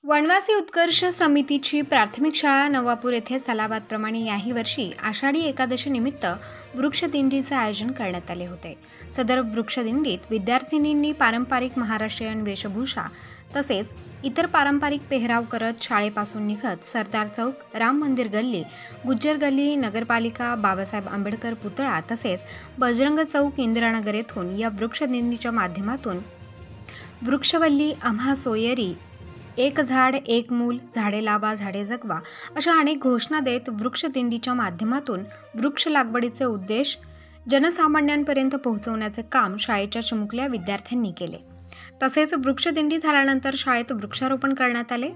वनवासी उत्कर्ष समितीची प्राथमिक शाळा नवापूर येथे सालाबादप्रमाणे याही वर्षी आषाढी एकादशी निमित्त वृक्षदिंडीचे आयोजन करण्यात आले होते। सदर वृक्षदिंडीत विद्यार्थिनींनी पारंपरिक महाराष्ट्रीयन वेशभूषा तसेच इतर पारंपरिक पेहराव करत शाळेपासून निघत सरदार चौक, राम मंदिर गल्ली, गुज्जर गल्ली, नगरपालिका, बाबासाहेब आंबेडकर पुतळा तसेच बजरंग चौक, इंदिरानगर येथून या वृक्षदिंडीच्या माध्यमातून वृक्षवल्ली आम्हा सोयरी, एक झाड एक मूल, झाडे लावा झाडे जगवा अशा अनेक घोषणा देत वृक्षदिंडीच्या माध्यमातून वृक्ष लागवडीचे उद्देश जनसामान्यांपर्यंत पोहोचवण्याचे काम शाळेच्या चिमुकल्या विद्यार्थ्यांनी केले। तसेच वृक्षदिंडी झाल्यानंतर शाळेत वृक्षारोपण करण्यात आले।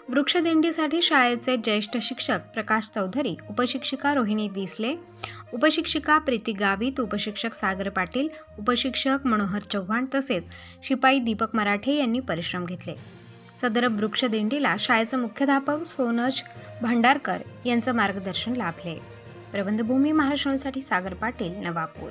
वृक्षदिंडीसाठी शाळेचे ज्येष्ठ शिक्षक प्रकाश चौधरी, उपशिक्षिका रोहिणी दिसले, उपशिक्षिका प्रीती गावित, उपशिक्षक सागर पाटील, उपशिक्षक मनोहर चव्हाण तसेच शिपाई दीपक मराठे यांनी परिश्रम घेतले। सदर वृक्षदिंडीला शाळेचे मुख्याध्यापक सोनज भंडारकर यांचे मार्गदर्शन लाभले। प्रबंधभूमी महाराष्ट्रासाठी सागर पाटील, नवापूर।